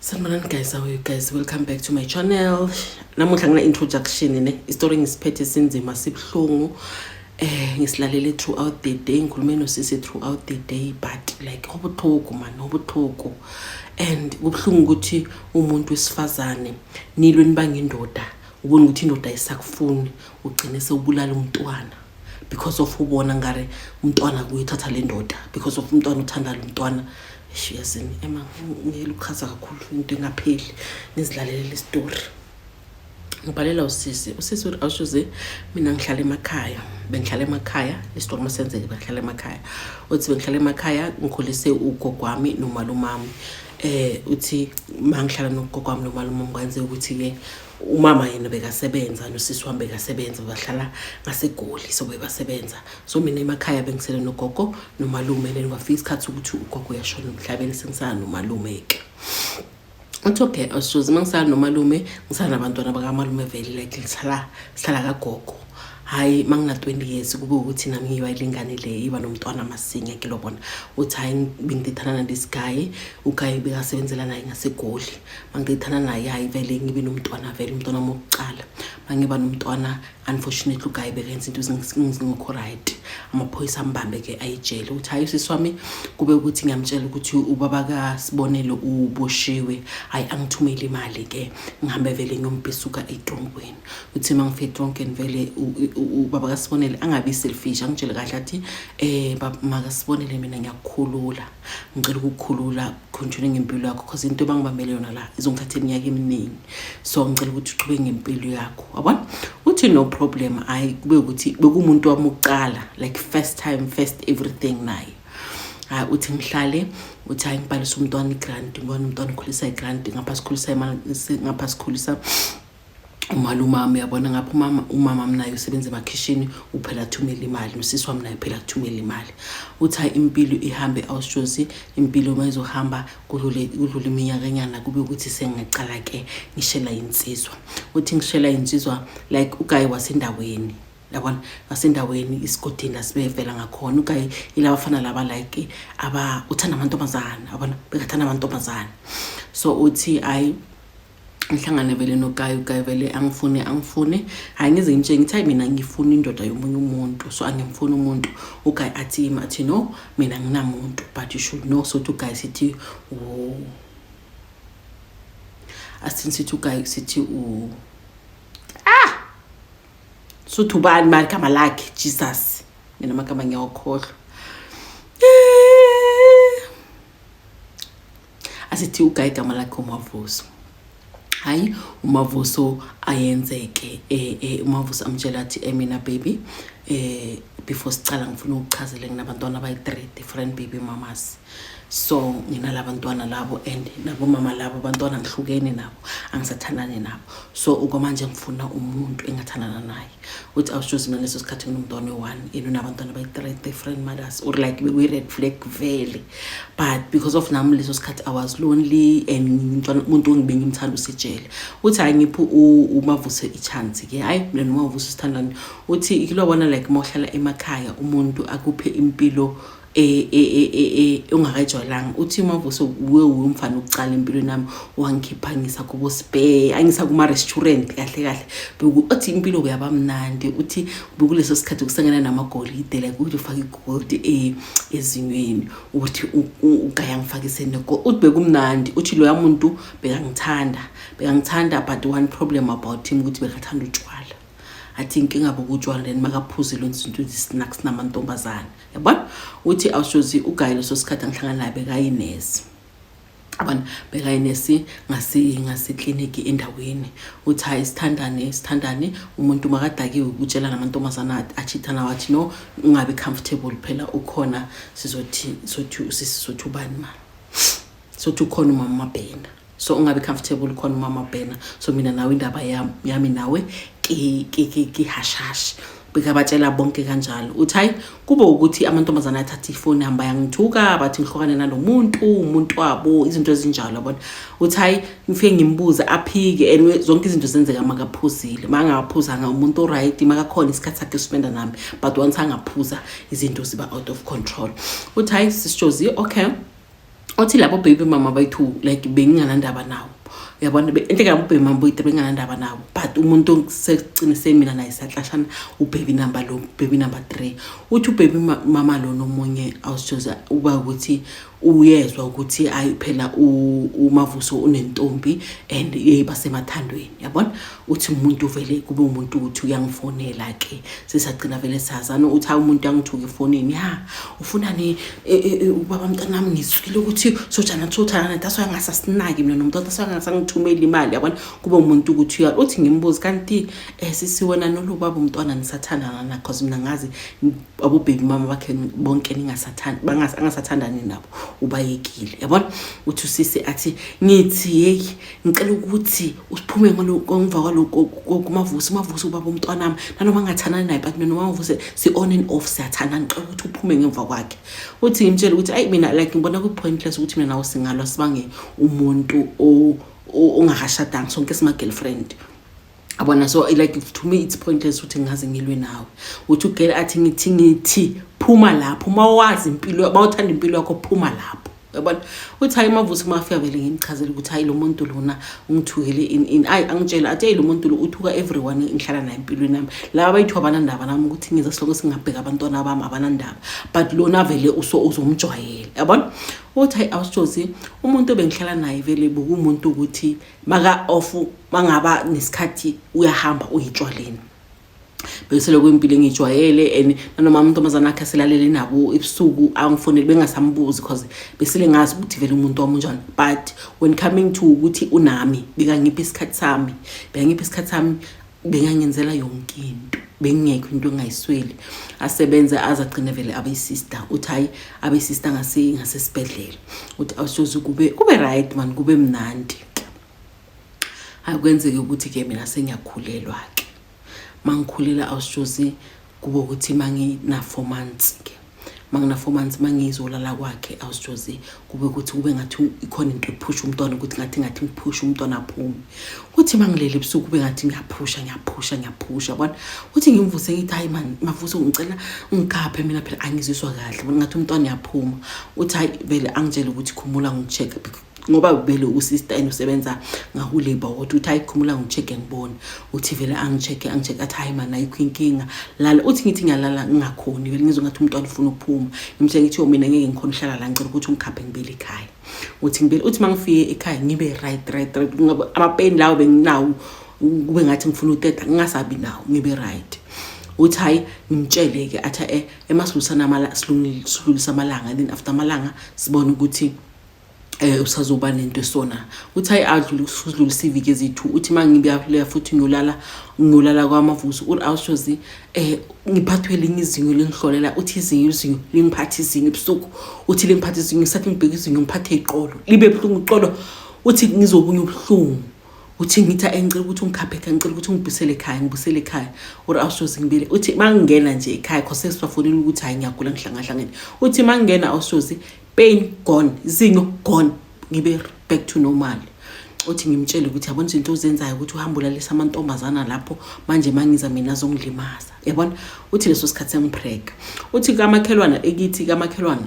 Sanibonani guys, how are you guys? Welcome back to my channel. Namuhla ngina introduction ne. Story ngisiphethe sinzima sibhlungu. Ngisilalele throughout the day, ngikhulume nosisi throughout the day, but like obuthuku man, obuthuku. And kubhlungu ukuthi umuntu wesifazane nilwe nibanga indoda, ubona ukuthi indoda isakufuni, ugcine sewubulala umntwana. Because of ubona ngare umntwana kuyithatha le ndoda, because of umntwana uthanda lo mntwana. Shiyazini ema ngilukhaza kakhulu into engapheli nizilalele story. Ngibhalela usisi awushuze mina ngihlala emakhaya, bengihlala emakhaya, istory masenzeke bengihlala emakhaya. Uthi bengihlala emakhaya ngikhulise ugogo wami nomalumami. Uthi mangihlala nogogo wami nomalumami kwenze ukuthi ke umama yena bekasebenza nosisi wami bekasebenza bahlala ngaseGoli so bebasebenza. So mina emakhaya bengisele nogogo nomalume leni kwafika isikhathi ukuthi ugogo uyashona emhlabeni sengisana nomalume ke. Uthi okay awushuze mangisana nomalume ngisana nabantwana bakamalume vele like sihlala kagogo. Hayi mangina 20 years kube ukuthi nami ngiwayilingane le iba nomntwana masinye ke lobona. Uthi hayi bengithana nalesi guy ugayi bekasebenzela naye ngaseGoli. Mangithana naye hayi vele ngibe nomntwana vele umntwana wokuqala. Mangiba nomntwana unfortunately ugayi bekenza into ezingekho right. Amaphoyisa ambambe ke ayijele. Uthi hayi sisi wami kube ukuthi ngiyamtshela ukuthi ubaba ka Sibonelo uboshiwe. Hayi angithumele imali ke ngihambe vele ngiyombhisuka eTronkweni. Uthi mangifika eTronkweni vele ubaba kaSibonele angabi selfish angitshela kahle athi baba makaSibonele mina ngiyakukhulula ngicela ukukhulula continue ngempilo yakho because into ebangibambele yona la izongithatha iminyaka eminingi so ngicela ukuthi uqhubeke ngempilo yakho yabona uthi no problem ayi kube ukuthi bekumuntu wami uqala like first time first everything naye uthi ngihlale uthi hayi ngibhalisa umntwana igrant ngibona umntwana ukhulisa igrant ngapha sikhulisa imali ngapha sikhulisa umalumami yabona ngapha umama naye usebenza emakhishini uphela thumela imali nosisi wami naye phela thumela imali. Uthi impilo ihambe awushozi impilo mayizohamba kudlule iminyakanyana kube ukuthi sengicala ke ngishela insizwa. Uthi ngishela insizwa like ugayi wasendaweni yabona wasendaweni isigodini asibevela ngakhona ugayi ilaba bafana laba like aba uthanda amantombazana yabona bekathanda amantombazana. So uthi ayi ngihlangane vele nogayi vele angifune hayi ngize ngitshenge ngithi mina ngifuna indoda yomunye umuntu so angimfuni umuntu ugayi athi no mina nginamuntu but you should know so to guys sithi sithi ugayi sithi so thubani mali kama lakhe Jesus mina magama ngiyawakhohlwa asithi ugayi gama lakhe uMavuso. Hayi uMavuso ayenzeke uMavuso amtshela athi mina baby before sicala ngifuna ukuchazela nginabantwana abayi3 different baby mamas so nginalabantwana labo and nabo mama labo abantwana ngihlukene nabo angisathandane nabo so ukomanje ngifuna umuntu engathandana naye. Uthi awushuzi mina leso sikhathi nginomntwana we1 nabantwana abayi3 different mothers or like we red flag vele but because of nami leso sikhathi I was lonely and umuntu ongibenga imthanda usejele. Uthi hayi ngiphu uMavuso ichance ke hayi mina noMavuso sithandana. Uthi ikilobona like mohlala emakhaya umuntu akuphe impilo ungakajwayelanga. Uthi uMavuso wewe umfana ukucala impilo nami wangikhiphangisa kubo spare angisa kuma restaurant kahle uthi impilo kuyabamnandi. Uthi bekuleso sikhathi kusengena namagolide like uthi ufaka igold ezinyweni uthi ugaya ngifakise neko uthi bekumnandi. Uthi lo yamuntu bekangithanda but one problem about him ukuthi bekathanda utshwala. Athi inkinga bokutshwala then makaphuzile izinto snacks namantombazana yabona. Uthi awushozi ugayi leso sikhathi ngihlangana naye bekayinesi abana bekayinesi ngasi clinic endaweni. Uthi hayi sithandane umuntu makadakiwe ukutshela namantombazana achithana wathi no ungabe comfortable phela ukhona sizothi ubani ma sothi ukhona umama Bhena so ungabe comfortable khona umama Bhena so mina nawe indaba yami nawe ki hashash bekabatshela bonke kanjalo. Uthi hayi kube ukuthi amantombazana athatha ifoni hamba yangithuka bathi ngihlukane umuntu wabo izinto ezinjalo yabona. Uthi hayi ngifike ngimbuza aphike and zonke izinto zenzeka makaphuzile mangaphuzanga umuntu right makakhona isikhathi sakhe spenda nami but once angaphuza izinto ziba out of control. Uthi hayi sishozi okay uthi labo baby mama bayithu like benginganandaba nawo yabona into kaMbheki mama boyite benganandaba nawo but umuntu secine mina naye sahlashana ubaby number 3 uthi ubaby mama lo nomunye awusijoza uba ukuthi uyezwa ukuthi ayi phela uMavuso unentombi and yebasemathandweni yabona uthi umuntu vele kube umuntu uthi uyangifonela ke sesagcina vele sazana uthi umuntu yangithuka efonini ufunani ubaba mntanami ngizwile ukuthi sojana thothana that's why ngasasinaki mina nomuntu that's why ngasangithumela imali yabona kube umuntu ukuthi uthi ngimbuza kanti sisiwena nolubaba umntwana nisathandana na because mina ngazi abo baby mama bakhe bonke ningasathanda bangasathandani nabo ubayekile yabona uthi usisi athi ngithi hey ngicela ukuthi usiphume ngalokho kwaloko kuMavuso ubaba umntwana nami nanoma ngathandana naye but mina noMavuso si on and off siyathandana ngicela ukuthi uphume ngemva kwakhe uthi ngimtshela ukuthi ayi mina like ngibona ku pointless ukuthi mina nawe singalwa sibange umuntu ongahashadanga sonke sima girlfriend abona so like to me it's pointless ukuthi ngaze ngilwe nawe uthi ugela athi ngithi phuma lapho mawazi impilo bawuthanda impilo yakho phuma lapho yabona uthi hayi Mavuso mafika vele ngimchazela ukuthi hayi lo muntu lona ungithukele in angitshela athi lo muntu lo uthuka everyone ngihlala naye empilweni nami laba bayithu abanandaba nami ukuthi ngize siloko singabheka abantwana bami abanandaba but lona vele uzomjwayela yabona uthi hayi awusijozi umuntu bengihlala naye vele bokumuntu ukuthi maka off mangaba nesikhathi uyahamba uyitshwaleni bese lokho impilo engijwayele and nanoma umuntomazana akhe selalele nabo ebusuku angifonele bengasambuzi because besile ngazi ukuthi vele umuntu wamunjani but when coming to ukuthi unami bekangiphi isikhathi sami bengangenzela yonke into bengingekho into engayisweli asebenza azagcina vele abe sister uthi hayi abe sister ngasesibedlela uthi awushoza kube right man kube mnandi akwenzeke ukuthi ke mina sengiyakhulelwa ke mangikhulela awushozi kube ukuthi mangina 4 months ke mangina 4 months mangizolala kwakhe awushozi kube ukuthi kube ngathi ikhona into ephusha umntwana ukuthi ngathi ngiphusha umntwana aphume uthi mangilele ebusuku kube ngathi ngiyaphusha bona uthi ngimvuse ngithi hayi man Mavuso ngicela ungikhaphe mina phela angiziswa kahle bona ngathi umntwana uyaphuma uthi hayi vele angitshela ukuthi khumula ngicheck ngoba vele usister enosebenza ngahulabor uthi hayi khumula ngicheck ngibone uthi vele angicheck athi hayi man ayikho inkinga lala uthi ngithi ngiyalala ngingakhoni vele ngizongathi umntwana ufuna ukuphuma ngimtshela ngithi mina ngeke ngikhona uhlala la ngicela ukuthi ungikhaphe ngibele ekhaya uthi mangifike ekhaya ngibe right amapeni lawo benginawo kube ngathi ngifuna uteta ngingasabi nawo ngibe right uthi hayi ngimtshele ke athi silungisa amalanga then after amalanga sibone ukuthi usazoba nento esona uthi hayi adlulisa iviki ezithu uthi mangibuya futhi ngiyolala kwaMavuso uthi awushozi ngiphathwe linye izinyo lengihlolela uthi izinyo lingiphatha izinyo ebusuku uthi lingiphatha izinyo ngisathi ngibheka izinyo ngiphathe iqolo libe buhlungu iqolo uthi ngizobunye ubuhlungu uthi ngithi engicela ukuthi ungikhaphe ekhaya ngicela ukuthi ngibusele ekhaya uthi awushozi ngibele uthi mangingena nje ekhaya khose sibafonela ukuthi hayi ngiyagula ngihlangahlangene uthi mangingena awushozi pain gone izinyo gone ngibe back to normal uthi ngimtshele ukuthi yabona izinto ozenzayo ukuthi uhamba ulalisa amantombazana lapho manje mangiza mina azongilimaza yabona uthi leso sikhathi sengiprega uthi kamakhelwana ekithi kamakhelwana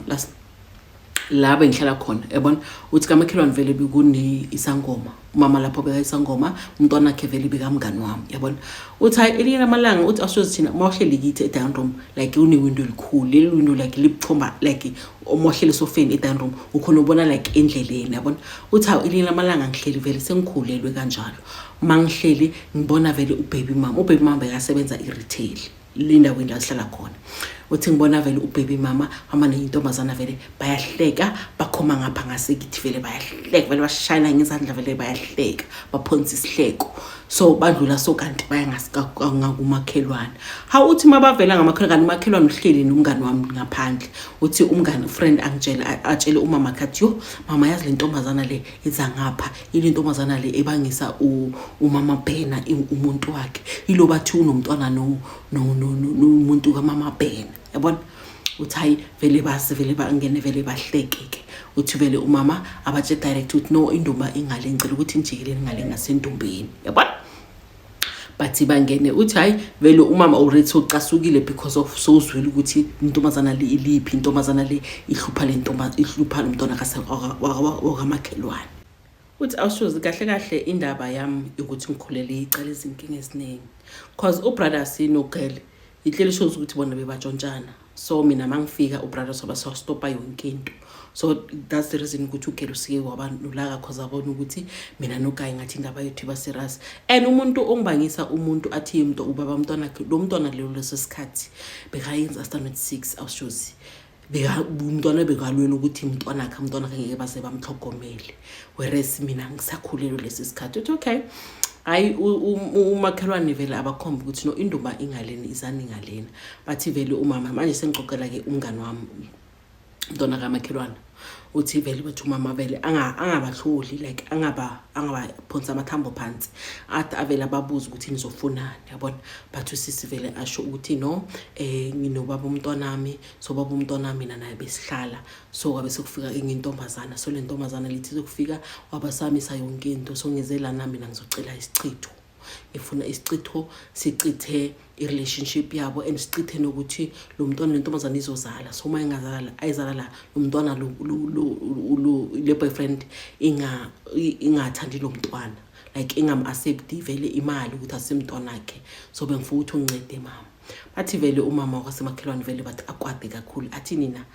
laba engihlala khona yabona uthi kamakhelwane vele bekune isangoma mama lapho beka isangoma umntwana wakhe vele bekamngani wami yabona uthi hayi elinye lamalanga uthi ashozi thina mawuhleli kithi edown room like une window elikhulu leli window like liphomba like omohlele sofeni edown room ukhona ubona like endleleni yabona uthi hayi elinye lamalanga ngihleli vele sengikhulelwe kanjalo mangihleli ngibona vele ubaby mama bekasebenza iretail linda window asihlala khona uthi ngibona vele ubaby mama amane intombazana vele bayahleka bakhoma ngapha ngasekithi vele bayahleka vele bashayina ngezandla vele bayahleka baphonsa isihleko so badlula so kanti bayangasika ngakumakhelwana ha uthi mabavela ngamakhelwana makhelwana uhleli nomngani wami ngaphandle uthi umngani friend atshele umama kathi yo mama yazi le ntombazana le iza ngapha ile ntombazana le ebangisa umama Bhena umuntu wakhe ilo bathi unomntwana umuntu kaMama Bhena yabona uthi hayi vele bangene vele bahleke ke uthi vele umama abatshe direct uthi no indumba ingale ngicela ukuthi njikeleni ngale ngasentombeni yabona bathi bangene uthi hayi vele umama already socasukile because of sozwile ukuthi intombazana le iliphi intombazana le ihlupha ihlupha lomntwana wakamakhelwane. Uthi awushozi kahle kahle indaba yami ukuthi ngikhulele icala izinkinga eziningi because ubrother sinogirl ihleli shows ukuthi bona bebatshontshana. So mina mangifika ubrother soba stopa yonke into. So that's the reason ukuthi ugelo sike wabanulaka cause abona ukuthi mina noGayi ngathi indaba yethu iba serious. And umuntu ongibangisa umuntu athi yimnto ubaba umntwana lo mntwana lelo lesikhathi bekayenza standard 6 awushozi. Umntwana bekalwela ukuthi umntwana akhe ngeke base bamhlogomele. Whereas mina ngisakhulelo lesisikhathi uthi okay hayi umakhelwane vele abakhomba ukuthi no indumba ingaleni izani ngalena bathi vele umama manje sengixoxela ke umngani wami umntwana kamakhelwane uthi vele bathi umama vele angabahloli like angabaphonsa amathambo phansi athi avela babuza ukuthi nizofunani yabona bathi usisi vele asho ukuthi no nginobaba umntwanami so baba umntwanami naye besihlala so kwabe sekufika intombazana so le ntombazana lithi sokufika wabasamisa yonke into so ngizela nami mina ngizocela isichitho ngifuna isichitho sicithe irelationship yabo and sicithe nokuthi lo mntwana nentombazana izozala so uma ingazala ayizala la lo mntwana le boyfriend ingathandi lo mntwana like ingam accept vele imali ukuthi asemntwana wakhe so bengifuna ukuthi ungincede mama. Bathi vele umama wasemakhelwane vele bathi akwade kakhulu athi nina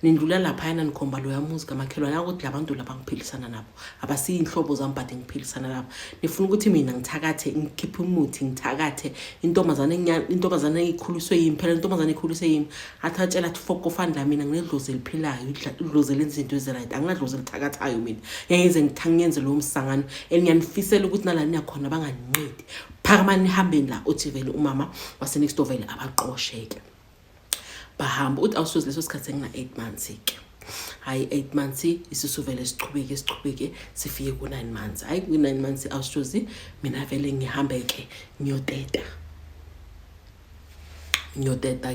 nindlula lapha yana nikhomba lo yamuzi kamakhelwane ukuthi labantu laba ngiphilisana nabo abasiyi inhlobo zami but ngiphilisana nabo nifuna ukuthi mina ngithakathe ngikhiphe umuthi ngithakathe intombazana ikhuliswe yimi phela intombazana ikhuliswe yimi athatshela athi fokofani la mina nginedlozi eliphilayo idlozi lenza izinto eziright anginadlozi elithakathayo mina ngiyenze ngithangenze lo msangano engiyanifisela ukuthi nalani yakhona banganincedi phakamani nihambeni la uthi vele umama wase next door vele abaqosheke bahamba uthi awusuze leso sikhathi ngina 8 months ke hayi 8 months isisu vele sichubeke sifike ku 9 months hayi ku 9 months awusuze mina vele ngihambeke ngiyoteta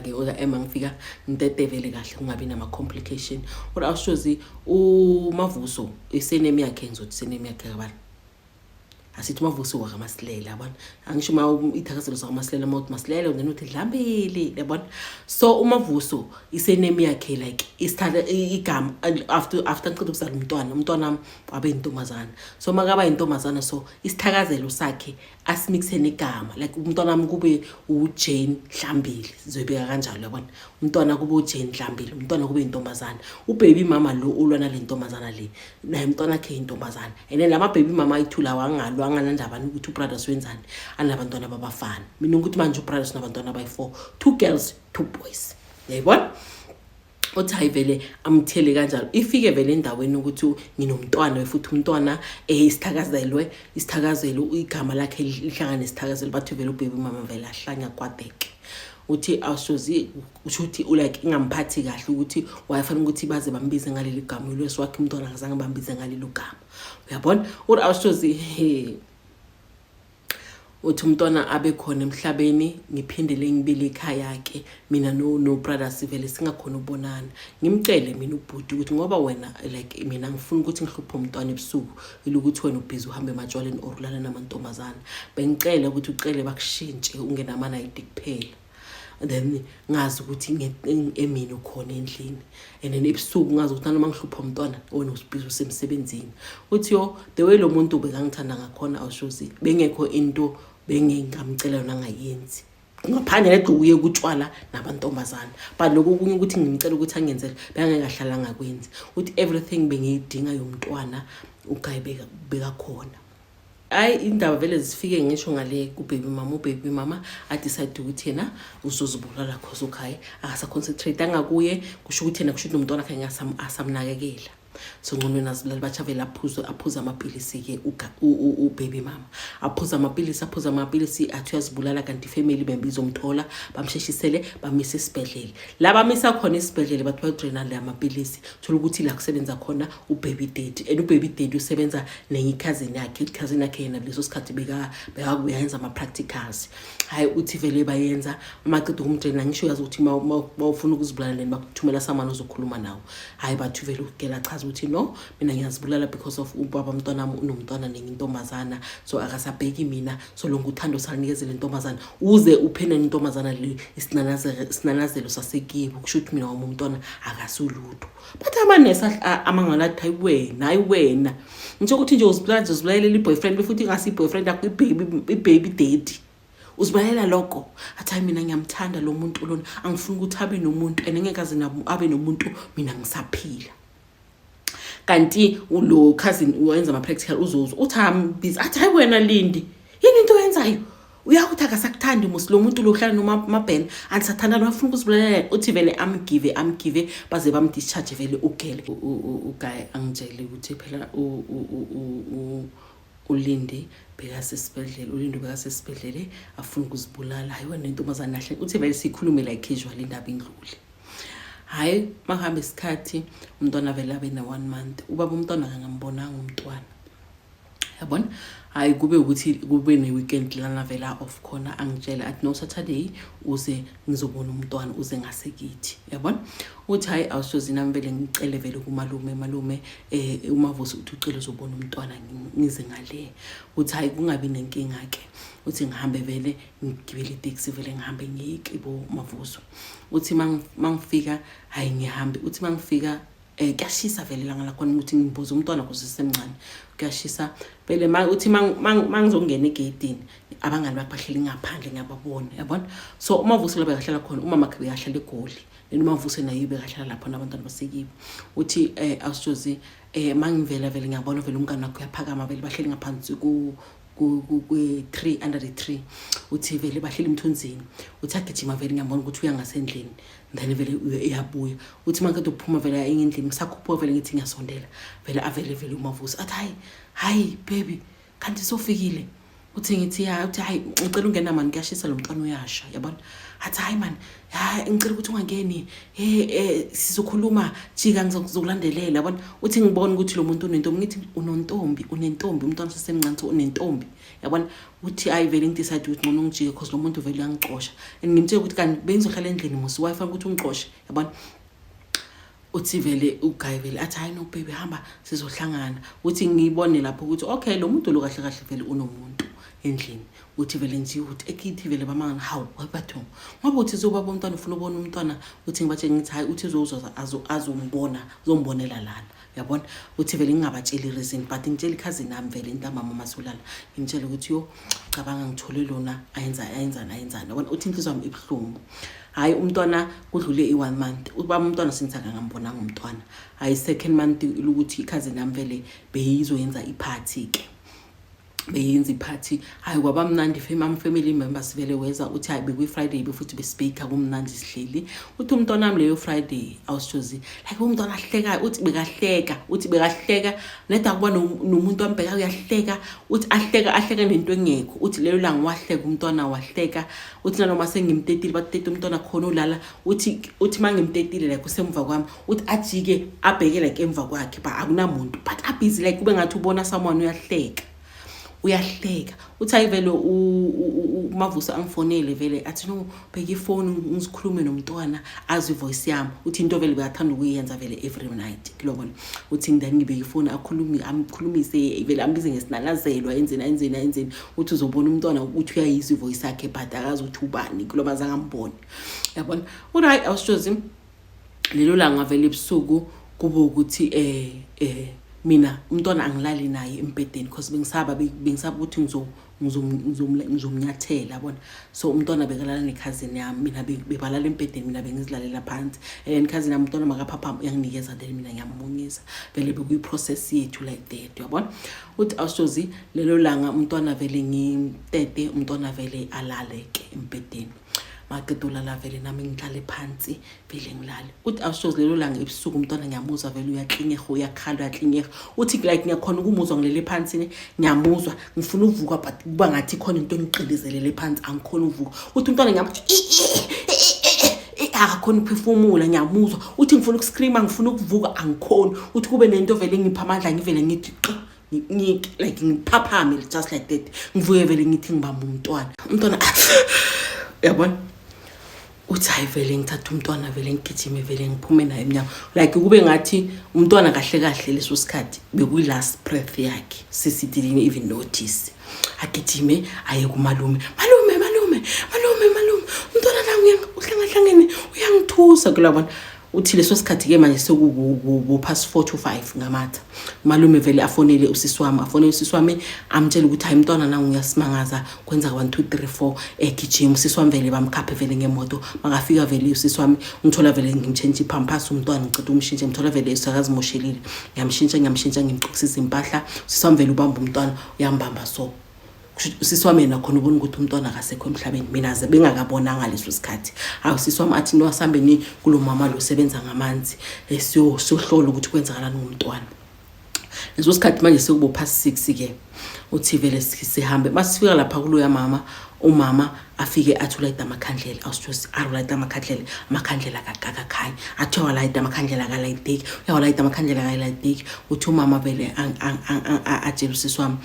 ke ola ngifika ngitete vele kahle kungabi nama complication or awusuze uMavuso isenemi yakhe ngizothi senemi yakhe kabani asithi uMavuso wakaMasilela yabona angisho uma ithakazelo zakaMasilela mawuthi Masilela then uthi Dlambile yabona so uMavuso isenemi yakhe like isthatha igama after ngicela ukuzala umntwana wabe intombazana so makaba intombazana so isithakazelo sakhe asimixe negama like umntwana kube uJane Dlambile zobeka kanjalo yabona umntwana kube uJane Dlambile umntwana kube intombazana ubaby mama lo ulwana le ntombazana le naye umntwana akhe intombazana and then lama baby mama ayithula wangalwa anganandaba ukuthi ubrothers wenzani anabantwana babafana mina ukuthi manje ubrothers nabantwana abayi4 2 girls 2 boys yayibona uthi hayi vele amthele kanjalo ifike vele endaweni ukuthi nginomntwana futhi umntwana isithakazelo igama lakhe lihlangane isithakazelo bathi vele ubaby mama vele ahlanya kwadeke uthi awusozi uthi like ingamphathi kahle ukuthi wayefanele ukuthi baze bambize ngaleli gama lweswakhe umntwana ngazange bambize ngalelo gama uyabona uthi awusozi uthi umntwana abe khona emhlabeni ngiphindele ngibile ekhaya yake mina no brothers vele singakhona ubonana ngimcele mina ubhuti ukuthi ngoba wena like mina ngifuna ukuthi ngihluphe umntwana ebusuku ilukuthi wena ubhizi uhambe ematshwaleni orulana namantombazana bengicela ukuthi ucele bakushintshe ungenama night kuphela then ngazi ukuthi emini ukhona endlini and then ebusuku ngazi ukuthi noma ngihlupha umntwana wena usibhizi usemsebenzini uthi yo the way lo muntu bekangithanda ngakhona awushozi bengekho into bengingamcela nangayenzi ngaphandle ledukuye kutshwala nabantombazana but lokho kunye ukuthi ngimcela ukuthi angenzele bengekahlala ngakwenzi uthi everything bengiyidinga yomntwana uGayi bekakhona ay indaba vele zifike ngisho ngale ubaby mama I decide ukuthi yena uzozibulala cause uGayi akasa concentrate ngakuye kusho ukuthi yena kusho umntwana akhe ngasamnakekela so ngqonweni azibulala bachavela aphuza amapilisi ke ubaby mama aphuza amapilisi athi uyazibulala kanti family bembizo umthola bamsheshisele bamisa esibhedlela la bamisa khona esibhedlela bathi badraina le amapilisi thola ukuthi la kusebenza khona ubaby daddy and ubaby daddy usebenza nenye cousin yakhe yena leso sikhathi bekayenza ama practicals hayi uthi vele bayenza amaqedwe umdraina ngisho yazi ukuthi mawufuna ukuzibulala leni bakuthumela samana ozokhuluma nawo hayi bathi vele ugela chaza azi ukuthi no mina ngiyazibulala because of ubaba umntwana unomntwana nengintombazana so akasabheki mina so lonke uthando salinikeze lentombazana uze uphene nentombazana le isinanazelo sasekibo kusho ukuthi mina wami umntwana akasulutho but amanesa amangalathi hayi wena ngisho ukuthi nje uzibulalela boyfriend futhi ngasi boyfriend yakho baby daddy uzibalela lokho athi mina ngiyamthanda lo muntu lona angifuni ukuthi abe nomuntu engekaze nabo abe nomuntu mina ngisaphila kanti lo cousin uyenza ama practical uzozo uthi busy athi hayi wena Lindi yini into oyenzayo uyakuthi akasakuthandi lo muntu lo hlala noma mabhena andisathanda bafuna ukuzibulela uthi vele amgive baze bamdischarge vele ugele uguy angitshele ukuthi phela uLindi Ulindo bekasesibhedlele afuna ukuzibulala hayi wena intombazana nahle uthi vele sikhulume like casual indaba indlule hayi mahambe isikhathi umntwana vele abe na 1 month ubaba umntwana ngambonanga umntwana yabona hayi kube ukuthi kube ne weekend lana vela off khona angitshela athi no Saturday uze ngizobona umntwana uze ngasekithi yabona uthi hayi awusozina vele ngicele vele kumalume umavusi uthi ucela uzobona umntwana ngize ngale uthi hayi kungabi nenkinga ke uthi ngihambe vele ngigibele itaxi vele ngihambe ngiyikibo mavuso uthi mangifika hayi ngihambe uthi mangifika kuyashisa vele langa la khona ukuthi ngibuza umntwana kusesemncane kuyashisa vele uthi mangizongena egate abangani baphahlela ngaphandle ngiyababona yabona so umavusi la bekahlala khona umama wakhe bekahlala eGoli umavusi naye bekahlala lapho nabantwana basekibo uthi awusozi mangivela vele ngiyabona vele umngani wakhe uyaphakama vele bahleli ngaphansi ku 3 under the tree uthi vele bahleli emthunzini uthi agijima vele ngiyabona ukuthi uya ngasendlini then vele uyabuya uthi manje ukuphuma vele endlini ngisakhupha vele ngithi ngiyasondela vele vele umavusi athi hayi baby kanti sofikile uthi ngithi uthi hayi ngicela ungena manje kuyashisa lo mntwana uyasha yabona athi hayi man ngicela ukuthi ungangeni sizokhuluma jika ngizokulandelela yabona uthi ngibona ukuthi lo muntu unentombi ngithi unentombi umntwana sesemncane unentombi yabona uthi hayi vele ngidecide ukuthi ngona ngijike because lo muntu vele uyangixosha ngimtshela ukuthi kanti bengizohlala endlini musi wifi ukuthi ungixoshe yabona uthi vele uguy vele athi hayi no baby hamba sizohlangana uthi ngibone lapho ukuthi okay lo muntu lo kahle vele unomuntu endlini uthi vele nje uthi ekithi vele bamanga hawu wabathu ngoba uthi zobaba umntwana ufuna ubona umntwana uthi ngibatshe ngithi hayi uthi uzombonela lana yabona uthi vele ngingabatsheli reason but ngitshela cousin nami vele intamama masulala ngimtshela ukuthi yo cabanga ngithole lona ayenzana yabona uthi inhliziyo yami ibhlungu hayi umntwana kudlule i1 month ubaba umntwana sinthaka ngambonanga umntwana hayi second month ukuthi cousin nami vele beyizoyenza iparty ke beyenza iparty hayi kwaba mnandi family members vele weza uthi hayi bekwi Friday befuthi bespeaker kumnandi sihleli uthi umntwana nami leyo Friday awusozi like umntwana ahleka uthi bekahleka neda kuba nomuntu ambheka uyahleka uthi ahleka nento engekho uthi lelo langa wahleka umntwana wahleka uthi nanoma sengimtetile batete umntwana khona ulala uthi mangimtetile like usemva kwami uthi ajike abheke like emva kwakhe ba akunamuntu but abusy like kube ngathi ubona someone uyahleka uthi hayi vele umavusa angifonele vele athi no bheka ifone ngizikhulume nomntwana azi voice yami uthi into vele beyathanda ukuyenza vele every night kilobona uthi ngidani ngibeka ifone amkhulumise vele ambize ngesinanazelwa enzeni uthi uzobona umntwana ukuthi uyayizwa ivoice yakhe but akazi ukuthi ubani kiloba zangamboni yabona uthi hayi awushozi lelo langa vele ebusuku kube ukuthi mina umntwana angilali naye empedeni because bengisaba ukuthi ngizomnyathela yabona so umntwana bekalala necousin yami mina bebalala empedeni mina bengizilalela phansi and cousin yami umntwana makaphapha uyanginikeza then mina ngiyamunyisa vele bekuyi process yethu like that yabona uthi awusozi lelo langa umntwana vele ngimtete umntwana vele alaleke empedeni maqedula la vele nami ngihlale phansi vele ngilale uthi awushozi lelo langa ebusuku umntwana ngiyamuzwa vele uyaklinyeka uyakhala uthi like ngiyakhona ukumuzwa ngilele phansi ngiyamuzwa ngifuna uvuka but kuba ngathi khona into engiqilizelele phansi angikhona uvuka uthi umntwana akakhona ukuphefumula ngiyamuzwa uthi ngifuna ukuscreama ngifuna ukuvuka angikhona uthi kube nento vele ngipha amandla ngivele ngithi like ngiphaphame just like that ngivuye vele ngithi ngibamba umntwana yabona uthi hayi vele ngithatha umntwana vele ngigijime vele ngiphume naye emnyango like kube ngathi umntwana kahle kahle leso sikhathi bekuyi last breath yakhe sisi didn't even notice agijime aye kumalume malume umntwana la uhlangahlangene uyangithusa kulabona uthi leso sikhathi ke manje sekubu past 4 to 5 ngamatha malume vele afonele usisi wami amtshela ukuthi hayi umntwana nangu uyasimangaza kwenza 1 2 3 4 egijima usisi wami vele bamkhaphe vele ngemoto makafika vele usisi wami ngithola vele ngimchange ipampers umntwana ngicela umshintshe ngithola vele isakazimoshelile ngiyamshintsha ngimxoxisa impahla usisi wami vele ubamba umntwana uyambamba so usisi wami yena khona ubona ukuthi umntwana akasekho emhlabeni mina ze bengakabonanga leso sikhathi usisi wami athi nowasambeni kulomama lo sebenza ngamanzi siyohlola ukuthi kwenzakalani ngomntwana leso sikhathi manje sekubo past 6 ke uthi vele sihambe masifika lapha kuloya umama afike athulayita amakhandlela awusithi arulayita amakhandlela akakhanya athi walayita amakhandlela akalayiteki uyawalayita amakhandlela akalayiteki uthi umama vele atshela usisi wami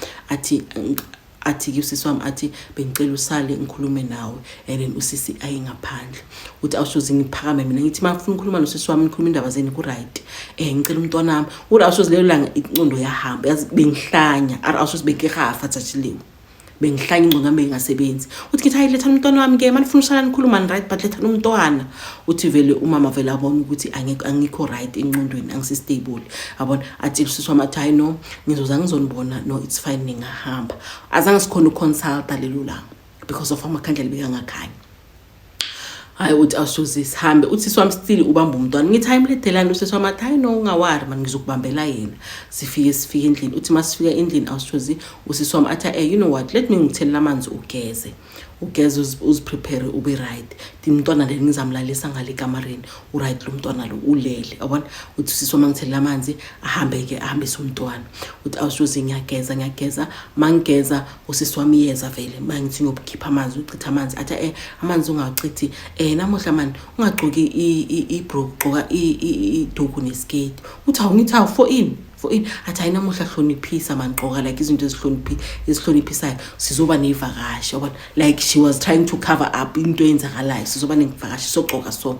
athi usisi wami athi bengicela usale ngikhulume nawe and then usisi ayingaphandle uthi awushoze ngiphakame mina ngithi mafuna ukukhuluma nosisi wami ngikhuluma indaba zeni ku right ngicela umntwana wami uthi awushoze leyo langa incondo yahamba yazi bengihlanya awushoze bekihafa thathilewe bengihlanya ingcondo ngami engasebenzi uthi ngithi hayi letha umntwana wami ke manifuna usala nikhuluma right but letha umntwana uthi vele umama vele abona ukuthi angikho right engcondweni angisistable abona athi usisi wami athi hayi no ngizonibona no it's fine ningahamba azange sikhona uconsult lelo langa because of amakhandlela bekangakhanya hayi uthi awushoze sihambe uthi sisi wami still ubamba umntwana ngithi hayi mledelani usisi wami athi hayi no ungawari man ngizokubambela yena sifike endlini uthi masifika endlini awushoze usisi wami athi you know what let me ngithela amanzi ugeze uziprepare ube right umntwana le ngizamlalisa ngale kamareni uright lo mntwana lo ulele yabona uthi usisi wami ngithela amanzi ahambise umntwana uthi awushoze ngiyageza mangigeza usisi wami yeza vele mangithi ngiyokhipha amanzi uchitha amanzi athi amanzi ungachithi namuhla manje ungagcoki ibro gcoka iduku neskirt uthi awungithi awu for in athi hayi namuhla hloniphisa manqoka like izinto ezihloniphisayo sizoba nevakashi yabona like she was trying to cover up into eyenzakalayo sizoba nevakashi sogcoka so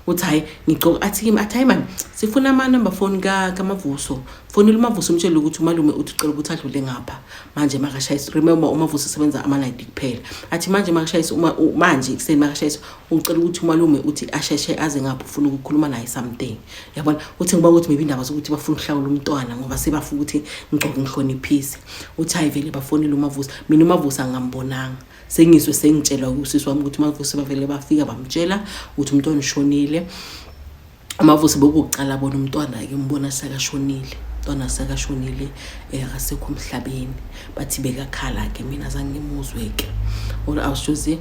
uthi hayi ngigcoka athi kimi athi hayi man sifuna ama number phone kaMavuso fonela uMavuso umtshela ukuthi umalume uthi ucela ukuthi adlule ngapha manje makashayisa remember uMavuso usebenza ama night kuphela athi manje makashayisa manje ekseni makashayisa ucela ukuthi umalume uthi asheshe aze ngapha ufuna ukukhuluma naye something yabona uthi ngiba ukuthi maybe indaba zokuthi bafuna uhlawula umntwana ngoba sebafuna ukuthi ngigcoke ngihloniphise uthi hayi vele bafonela uMavuso mina uMavuso angambonanga sengizwe sengitshelwa usisi wami ukuthi uMavuso bavele bafika bamtshela ukuthi umntwana ushonile uMavuso bokucala bona umntwana ke umbona sekashonile umntwana sekashonile akasekho emhlabeni bathi bekakhala ke mina zange ngimuzwe ke awushoze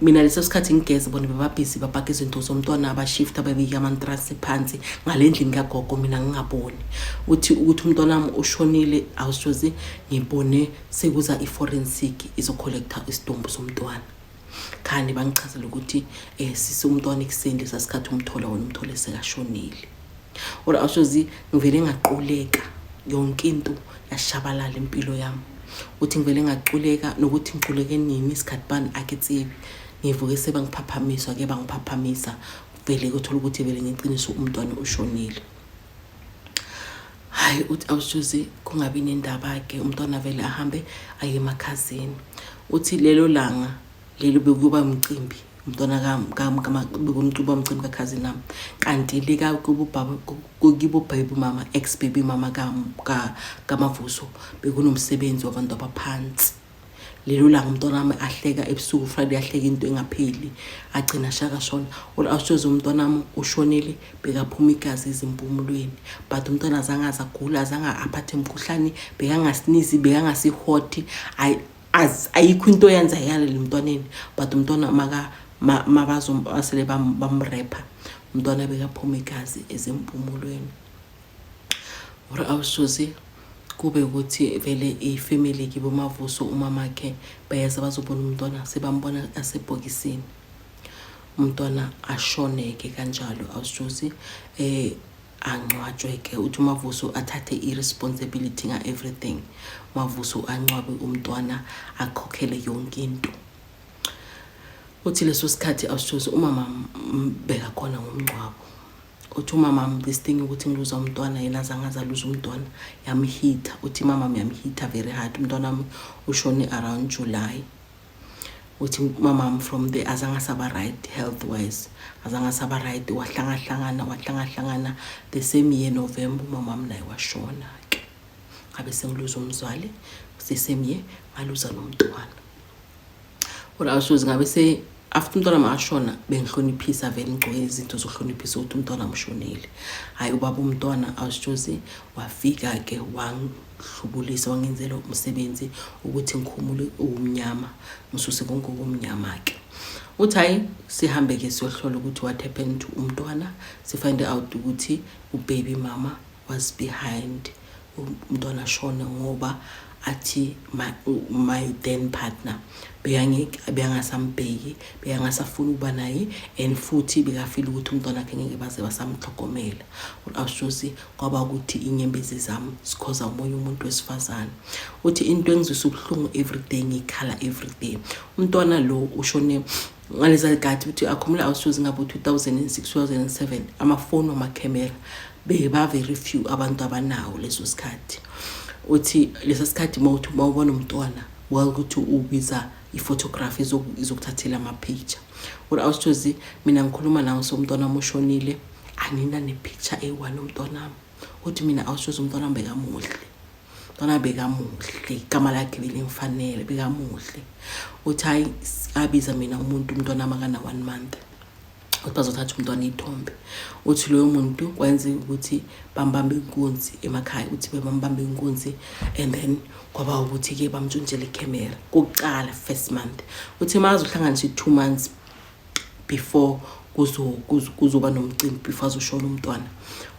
mina leso sikhathi ngigeze bona bebabhizi babhaka izinto zomntwana abashift ababika amantrasi phansi ngalendlini kagogo mina ngingaboni uthi umntwana wami ushonile awushoze ngibone sekuza iforensic izocollecta isidumbu somntwana khani bangichazela ukuthi sisi umntwana eksende sasikhathi umthola wona umthole sekashonile awushoze ngivele ngaquleka yonke into yashabalala impilo yami uthi ngivele ngaquleka nokuthi ngiquleke nini isikhathi bani aketsibi ngivuke sebangiphaphamisa ke bangiphaphamisa vele kuthola ukuthi vele ngiqiniso umntwana ushonile hayi uthi awushoze kungabi nendaba ke umntwana vele ahambe aye emakhazini uthi lelo langa lelo bekuba umcimbi umntwana bekumcuba umcimbi kakhazini nami kanti lika kubo baby mama ex baby mama kaMavuso bekunomsebenzi wabantu abaphansi lelo langa umntwana wami ahleka ebusuku Friday ahleka into engapheli agcina shaka shona awushoze umntwana wami ushonile bekaphuma igazi ezimpumulweni but umntwana azangaza gula azanga aphathe umkhuhlane bekangasinizi bekangasihoti ayikho into yenza yale emntwaneni but umntwana mabazo asele bamrepa umntwana bekaphuma igazi ezimpumulweni awushoze kube ukuthi vele ifamily kibo Mavuso umama wakhe bayaza bazobona umntwana sebambona asebhokisini umntwana ashoneke kanjalo awushoze angcwatshwe ke uthi Mavuso athathe irresponsibility nga everything Mavuso angcwabe umntwana akhokhele yonke into uthi leso sikhathi awushozi umama beka khona ngomncwabo. Uthi umama this thing ukuthi ngiluza umntwana yena azangaza luza umntwana yamhitha. Uthi mama yamhitha very hard. Umntwana ushone around July. Uthi mama from there azangasaba right health wise, azangasaba right, wahlangana the same year November mama naye washona ke. Ngabe sengiluza umzwali the same year ngaluza nomntwana. Awushozi ngabe se after umntwana mashona bengihloniphisa vele ngigcoke izinto zohloniphisa ukuthi umntwana amshonile. Hayi ubaba umntwana awushozi wafika ke wangihlubulisa wangenzela umsebenzi ukuthi ngikhumule umnyama ngisuse konke okumnyama ke. Uthi hayi sihambe ke siyohlola ukuthi what happened to umntwana, si find out ukuthi ubaby mama was behind umntwana shona ngoba athi my then partner beyangasambheki beyangasafuna ukuba naye and futhi bekafila ukuthi umntwana wakhe ngeke baze basamhlokomela. Awushozi kwaba ukuthi inyembezi zami sikhoza umoya umuntu wesifazane. Uthi into engizwisa ubuhlungu everyday ngikhala everyday. Umntwana lo ushone ngaleza gathi uthi akhumula awushozi ngabo 2006 2007 amafoni camera beba very few abantu abanawo leso sikhathi. Uthi lesa sikhathi mawubona umntwana ukuthi ubiza iphotography izokuthathela ama picture. Awushozi mina ngikhuluma nawe somntwana amushonile anina ne picture eyi1 umntwana. Uthi mina awushozi umntwana bekamuhle. Umntwana bekamuhle, igama lakhe belimfanele bekamuhle. Uthi hayi abiza mina umuntu umntwana makana 1 month. Uthi bazothatha umntwana ithombe. Uthi loyo muntu kwenze ukuthi bambambe inkunzi emakhaya. Uthi bebambambe inkunzi and then kwaba ukuthi ke bamtshontshelele camera kokuqala first month. Uthi maze uhlanganise 2 months before kuzoba nomcimbi before azoshona umntwana.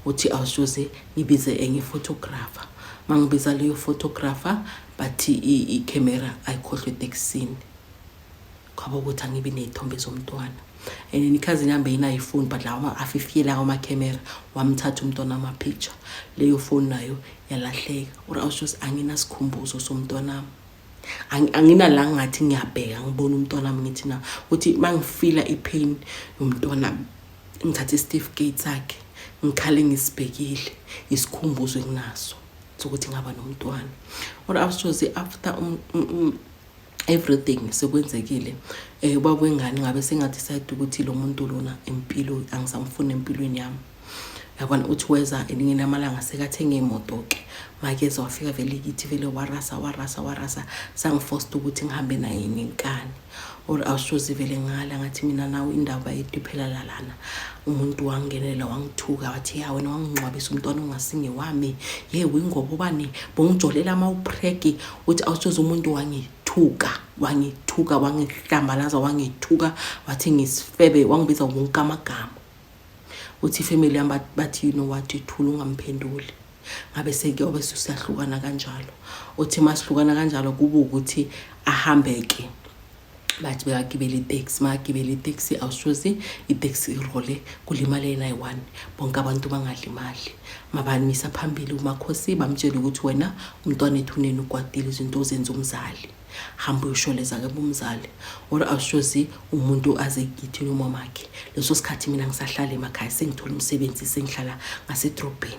Uthi awushoze ngibize enye photographer. Mangibiza leyo photographer bathi i-camera ayikhohlwe etekisini. Kwaba ukuthi angibe nezithombe zomntwana. And cousin yami ina iphone but lawa afifiyela ama camera wamthatha umntwana ama picture. Leyo phone nayo yalahleka. Awushozi angina sikhumbuzo somntwana. Angina la ngathi ngiyabheka ngibona umntwana wami ngithi na uthi mangifila ipain umntwana ngithatha certificate sakhe ngikhale ngisibhekile isikhumbuzo enginaso sokuthi ngaba nomntwana. Awushozi after everything sekwenzekile ubaba wengane ngabe sengadecide ukuthi lo muntu lona impilo angisamfuna empilweni yami. Yabona uthi weza elinye amalanga sekathenga imoto ke makeze wafika vele kithi vele warasa sangiforced ukuthi ngihambe naye nenkani. Awushozi vele ngala ngathi mina nawe indaba yediphela lana umuntu wangenela wangithuka wathi ya wena wangingcwabisa umntwana ongasinge wami wingobo bani bongijolela amawupreki. Uthi awushozi umuntu wangithuka wangihlambalaza wangithuka wathi ngisifebe wangibiza wonke amagama. Uthi family yami bathi you know what ithula ungamphenduli. Ngabe sekuyobe siyahlukana kanjalo. Uthi masihlukana kanjalo kuba ukuthi ahambeke bathi bayagibela itaxi magibela itaxi awushozi itaxi irole kulimale nayi1 bonke abantu bangadlimali. Mabanisa phambili umakhosi bamtshela ukuthi wena umntwana ethuneni ukwatile izinto ozenza umzali. Hamba uyosholeza ke bomzali. Awushozi umuntu azegithi nomama wakhe. Leso sikhathi mina ngisahlala emakhaya sengithola umsebenzi sengihlala ngasedrobheni.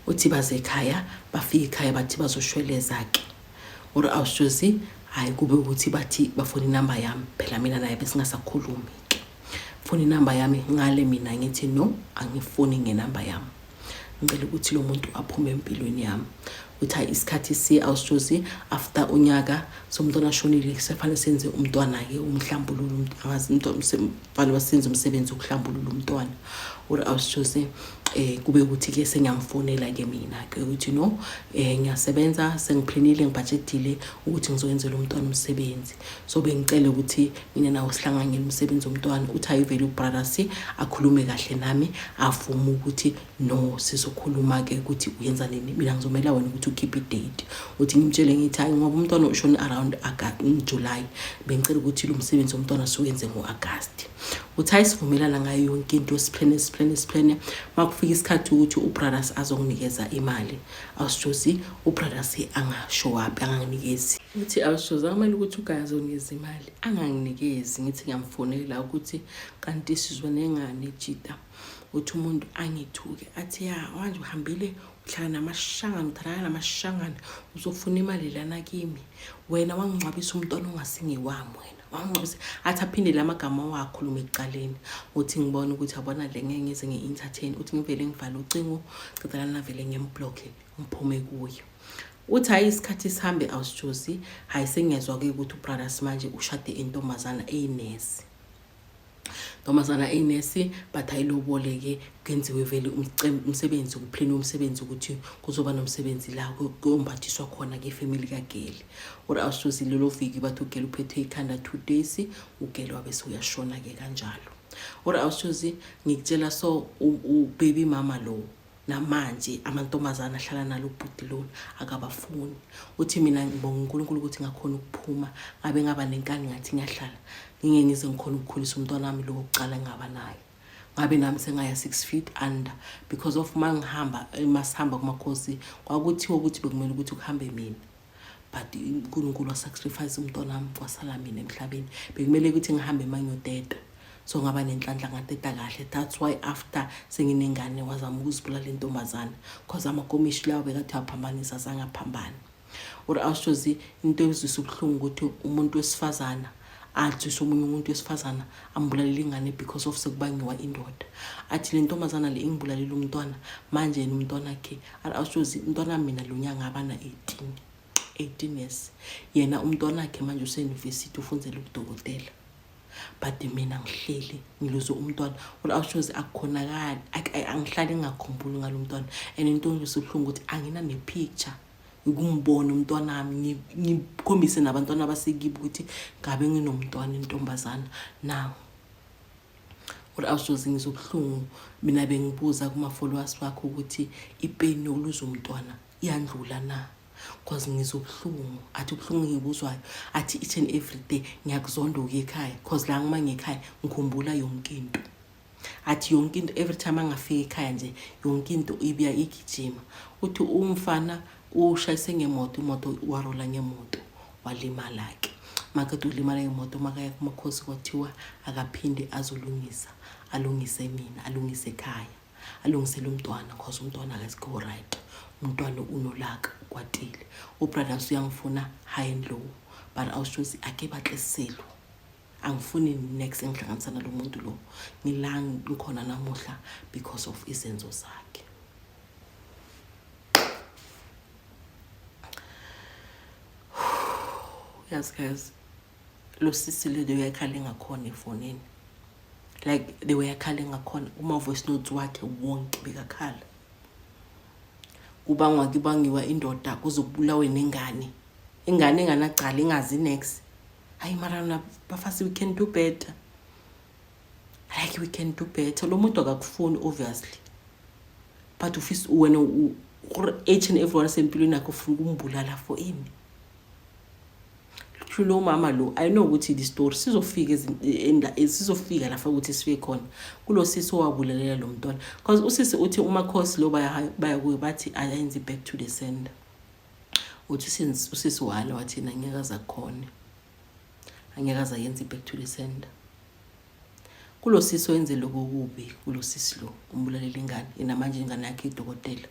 Uthi baze ekhaya bafika ekhaya bathi bazoshweleza ke. Awushozi hayi kube ukuthi bathi bafuna inamba yami phela mina naye besingasakhulumi ke. Funa inamba yami ngale mina ngithi no angifuni ngenamba yami. Ngicela ukuthi lo muntu aphume empilweni yami. Uthi isikhathi si awushozi after unyaka somntwana shonile kusefanele senze umntwana ke umhlambululo angazi umntwana umsebenzi wasenza umsebenzi ukuhlambulula umntwana. Awushozi kube ukuthi ke sengiyamfonela ke mina ke ukuthi no ngiyasebenza sengiplanile ngibudgetile ukuthi ngizowenzela umntwana umsebenzi. So bengicela ukuthi mina nawe sihlangane umsebenzi womntwana. Uthi ayivele ubrothers akhulume kahle nami avuma ukuthi no sizokhuluma ke ukuthi uyenza nini mina ngizomela wena ukuthi keep it date. Uthi ngimtshele ngithi hayi ngoba umntwana ushone around July bengicela ukuthi lo msebenzi womntwana siwenze ngoAugust. uthi ayisivumelana ngayo yonke into siplane makufika isikhathi ukuthi ubrothers azokunikeza imali awushozi ubrothers angashow up anganginikezi uthi awushoza kumele ukuthi uGaye azonikeza imali anganginikezi ngithi ngiyamfonela ukuthi kanti sizwe nengane Jita uthi umuntu angithuke athi ya manje uhambile uhlala namashangana uthalana namashangana uzofuna imali lana kimi wena wangcwabisa umntwana ongasingiwami wena wangcwabisa athi aphinde lamagama wakhuluma ecaleni uthi ngibona ukuthi abona le ngeke ngize nge-entertain uthi ngivele ngivala ucingo cedala navele ngiyamblock ngiphume kuyo uthi hayi isikhathi sihambe awusjozi hayi sengiyezwa ke ukuthi ubrothers manje ushade intombazana eyinesi Ntombazana eyinesi bathayiloboleke kenziwe vele umsebenzi kuplane umsebenzi ukuthi kuzoba nomsebenzi la kombathiswa khona ke family kaGeli uri awushozi lelo viki bathi uGeli uphethe ikhanda 2 days uGeli wabe uyashona ke kanjalo uri awushozi ngikutshela so ubaby mama lo namanje amantombazana ahlala nalo ubhuti lo akabafuni uthi mina ngibonga uNkulunkulu ukuthi ngakhona ukuphuma ngabe ngaba nenkani ngathi ngiyahlala ngize ngikhona ukukhulisa umntwana wami lo oqala ngaba naye ngabe nami sengaya 6 feet under because of mangihamba masihamba kumakhosi kwakuthiwa ukuthi bekumele ukuthi ukuhambe mina but uNkulunkulu wasacrifice umntwana wami kwasala mina emhlabeni bekumele ukuthi ngihambe mangiyoteta so ngaba nenhlanhla ngateta kahle that's why after senginengane wazama ukuzibulala intombazana because amakomishi lawo bekathi aphambanisa sangaphambana uri awushozi into ezisubuhlungu ukuthi umuntu wesifazana athi somunye umuntu wesifazana ambulalela ingane because of sekubangiwa indoda athi le ntombazana le ingibulalela umntwana manje umntwana wakhe awushozi umntwana mina lo nyanga abana 18 years yena umntwana wakhe manje use-university ufundzela ubudokotela but mina ngihleli ngiluzo umntwana awushozi akukhonakala angihlali ngakhumbuli ngalomntwana and into engisubuhlungu ukuthi angina nepicture ukumbona umntwana wami ngikhombise nabantwana abasekibi ukuthi ngabe nginomntwana intombazana now awushozi ngizobuhlungu mina bengibuza kuma followers wakho ukuthi ipain yoluza umntwana iyandlula na because ngizobuhlungu athi ubuhlungu ngibuzwayo athi each and every day ngiyakuzonda ukekhaya because la ngima ngekhaya ngikhumbula yonke into athi yonke into every time angafika ekhaya nje yonke into ibiya igijima uthi umfana ushayise ngemoto imoto warola ngemoto walimala ke makathi ulimala ngemoto makaya kumakhosi kwathiwa akaphinde azolungisa alungise mina alungise ekhaya alungisele umntwana because umntwana akasikho right umntwana unolaka kwatile ubrothers uyangifuna high and low but awushozi ake baxeselo angifuni next engihlanganisana lo muntu lo ngila ngikhona namuhla because of izenzo zakhe yes guys lo sisi le de yakhala ngakhona efonini like they were calling ngakhona uma voice notes wakhe wonke bekakhala kubangwa kibangiwa indoda kuzokubulawe nengane ingane enganacala ingazi next hayi marana bafasi we can do better like we can do better lo muntu akakufuni obviously but ufisa wena each and everyone sempilweni yakho ufuna ukumbulala for ini lo mama lo I know ukuthi the story sizofika sizofika lapha ukuthi sife khona kulo sisi owabulalela lo mntwana because usisi uthi umakhosi lo baya kuye bathi ayenze back to the sender uthi since usisi wala wathina ngiyakaza khona angiyakaza yenze back to the sender kulo sisi wenze lokho kubi kulo sisi lo umbulalela ingane inamanje ingane yakhe idokotela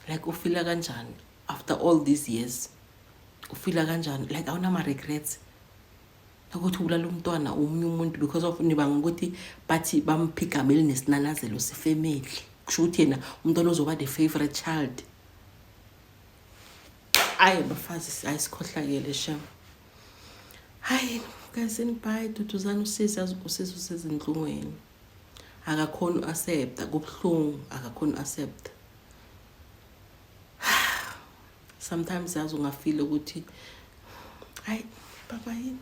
like ufila kanjani after all these years ufila kanjani like awuna regrets ukuthi ubulala umntwana umunye umuntu because of nibanga ukuthi bathi bamphigameli nesinanazelo sefamily kusho ukuthi yena umntwana ozoba the favorite child ayi bafazi ayisikhohlakele shem hayi guys bye duduzana usisi usezindlungweni akakhona accept kubhlungu akakhona accept sometimes yazi ungafeel ukuthi hayi baba yini